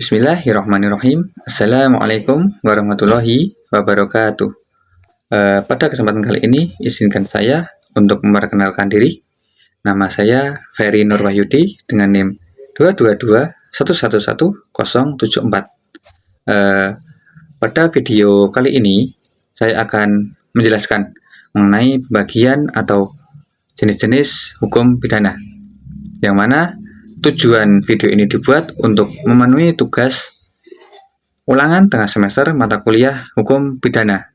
Bismillahirrahmanirrahim. Assalamualaikum warahmatullahi wabarakatuh. Pada kesempatan kali ini, izinkan saya untuk memperkenalkan diri. Nama saya Ferry Nurwahyudi dengan NIM 222111074. Pada video kali ini, saya akan menjelaskan mengenai bagian atau jenis-jenis hukum pidana, yang mana tujuan video ini dibuat untuk memenuhi tugas ulangan tengah semester mata kuliah hukum pidana.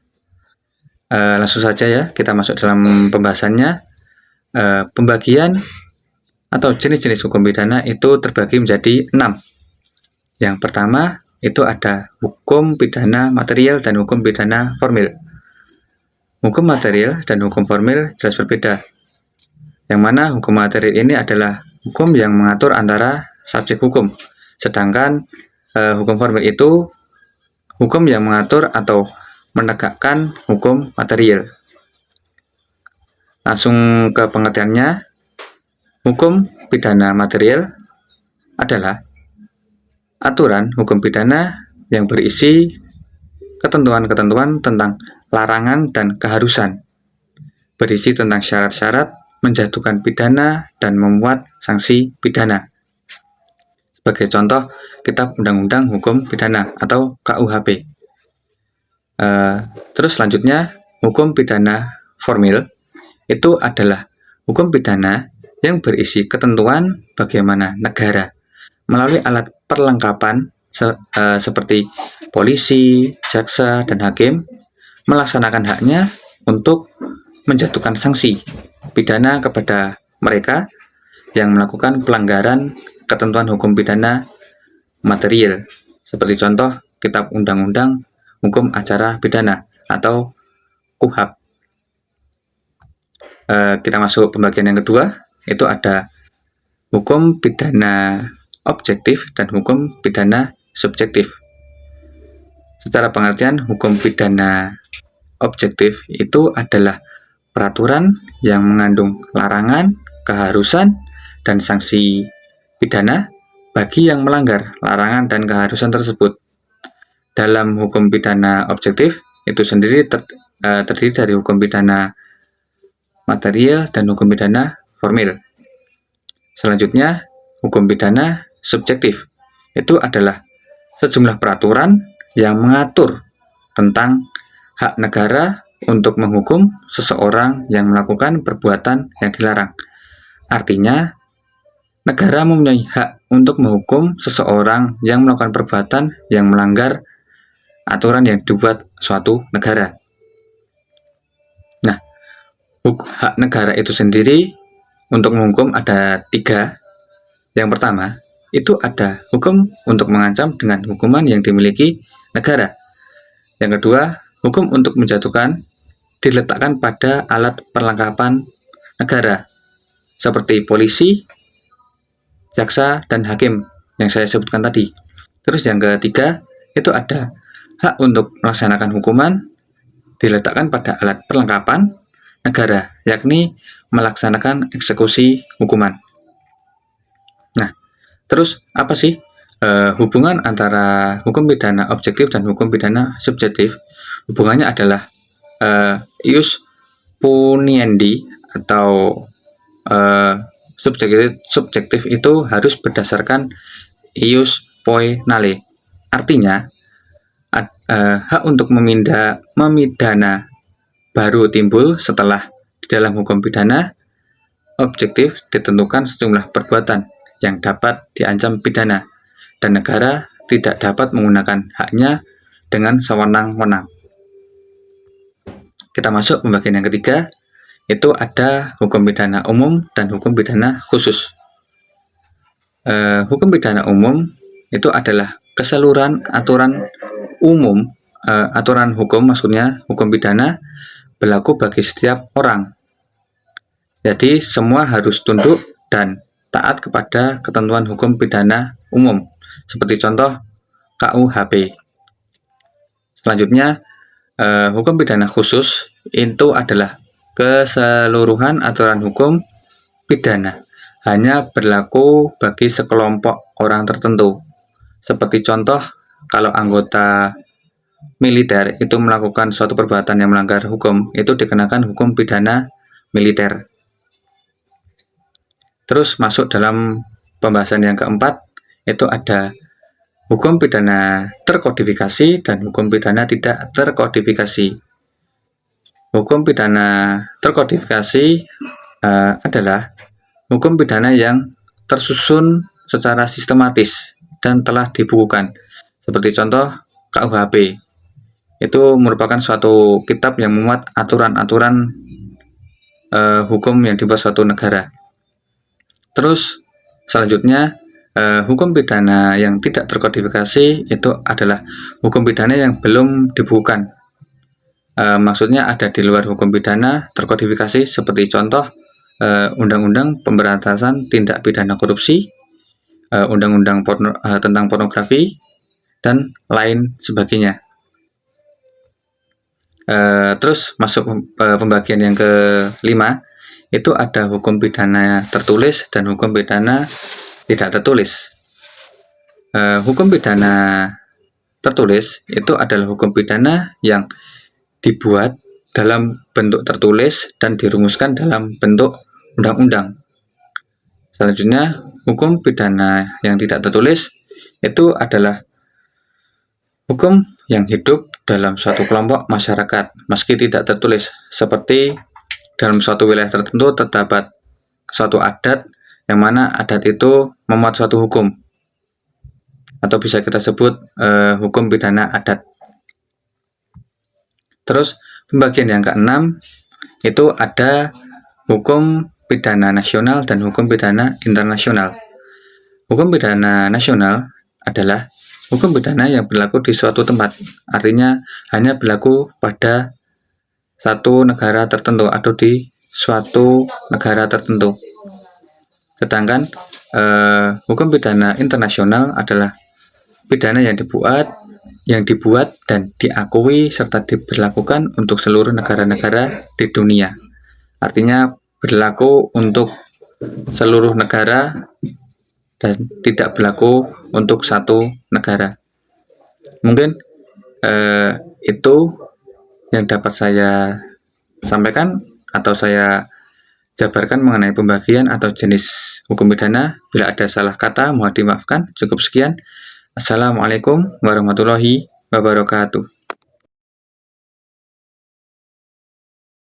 Langsung saja ya, kita masuk dalam pembahasannya. Pembagian atau jenis-jenis hukum pidana itu terbagi menjadi 6. Yang pertama itu ada hukum pidana material dan hukum pidana formil. Hukum material dan hukum formil jelas berbeda. Yang mana hukum material ini adalah hukum yang mengatur antara subjek hukum, sedangkan hukum formil itu hukum yang mengatur atau menegakkan hukum material. Langsung ke pengertiannya, hukum pidana material adalah aturan hukum pidana yang berisi ketentuan-ketentuan tentang larangan dan keharusan, berisi tentang syarat-syarat menjatuhkan pidana dan memuat sanksi pidana. Sebagai contoh, Kitab Undang-Undang Hukum Pidana atau KUHP. Terus selanjutnya, hukum pidana formil itu adalah hukum pidana yang berisi ketentuan bagaimana negara melalui alat perlengkapan seperti polisi, jaksa, dan hakim melaksanakan haknya untuk menjatuhkan sanksi pidana kepada mereka yang melakukan pelanggaran ketentuan hukum pidana material. Seperti contoh Kitab Undang-Undang Hukum Acara Pidana atau KUHAP. Kita masuk pembagian yang kedua, itu ada hukum pidana objektif dan hukum pidana subjektif. Secara pengertian, hukum pidana objektif itu adalah peraturan yang mengandung larangan, keharusan, dan sanksi pidana bagi yang melanggar larangan dan keharusan tersebut. Dalam hukum pidana objektif itu sendiri terdiri dari hukum pidana material dan hukum pidana formil. Selanjutnya, hukum pidana subjektif itu adalah sejumlah peraturan yang mengatur tentang hak negara untuk menghukum seseorang yang melakukan perbuatan yang dilarang. Artinya, negara mempunyai hak untuk menghukum seseorang yang melakukan perbuatan yang melanggar aturan yang dibuat suatu negara. Nah, hak negara itu sendiri untuk menghukum ada 3. Yang pertama, itu ada hukum untuk mengancam dengan hukuman yang dimiliki negara. Yang kedua, hukum untuk menjatuhkan diletakkan pada alat perlengkapan negara seperti polisi, jaksa, dan hakim yang saya sebutkan tadi. Terus yang ketiga, itu ada hak untuk melaksanakan hukuman diletakkan pada alat perlengkapan negara, yakni melaksanakan eksekusi hukuman. Nah, terus apa sih hubungan antara hukum pidana objektif dan hukum pidana subjektif? Hubungannya adalah ius puniendi atau subjektif itu harus berdasarkan ius poenale. Artinya, hak untuk memidana baru timbul setelah di dalam hukum pidana objektif ditentukan sejumlah perbuatan yang dapat diancam pidana dan negara tidak dapat menggunakan haknya dengan sewenang-wenang. Kita masuk pembagian yang ketiga, itu ada hukum pidana umum dan hukum pidana khusus. Hukum pidana umum itu adalah keseluruhan aturan umum, aturan hukum maksudnya hukum pidana berlaku bagi setiap orang. Jadi semua harus tunduk dan taat kepada ketentuan hukum pidana umum. Seperti contoh KUHP. Selanjutnya, hukum pidana khusus itu adalah keseluruhan aturan hukum pidana hanya berlaku bagi sekelompok orang tertentu, Seperti contoh, kalau anggota militer itu melakukan suatu perbuatan yang melanggar hukum, itu dikenakan hukum pidana militer. Terus masuk dalam pembahasan yang keempat, itu ada hukum pidana terkodifikasi dan hukum pidana tidak terkodifikasi. Hukum pidana terkodifikasi adalah hukum pidana yang tersusun secara sistematis dan telah dibukukan. Seperti contoh KUHP, itu merupakan suatu kitab yang memuat aturan-aturan hukum yang dibuat suatu negara. Terus selanjutnya, hukum pidana yang tidak terkodifikasi itu adalah hukum pidana yang belum dibukukan. Maksudnya ada di luar hukum pidana terkodifikasi, seperti contoh Undang-Undang Pemberantasan Tindak Pidana Korupsi, Undang-Undang tentang pornografi, dan lain sebagainya. Terus masuk pembagian yang kelima, itu ada hukum pidana tertulis dan hukum pidana tidak tertulis. Hukum pidana tertulis itu adalah hukum pidana yang dibuat dalam bentuk tertulis dan dirumuskan dalam bentuk undang-undang. Selanjutnya, hukum pidana yang tidak tertulis itu adalah hukum yang hidup dalam suatu kelompok masyarakat meski tidak tertulis, seperti dalam suatu wilayah tertentu terdapat suatu adat yang mana adat itu memuat suatu hukum, atau bisa kita sebut hukum pidana adat. Terus pembagian yang keenam itu ada hukum pidana nasional dan hukum pidana internasional. Hukum pidana nasional adalah hukum pidana yang berlaku di suatu tempat, artinya hanya berlaku pada satu negara tertentu atau di suatu negara tertentu. Sedangkan hukum pidana internasional adalah pidana yang dibuat dan diakui serta diberlakukan untuk seluruh negara-negara di dunia. Artinya berlaku untuk seluruh negara dan tidak berlaku untuk satu negara. Mungkin itu yang dapat saya sampaikan atau saya jabarkan mengenai pembagian atau jenis hukum pidana. Bila ada salah kata, mohon dimaafkan. Cukup sekian. Assalamualaikum warahmatullahi wabarakatuh.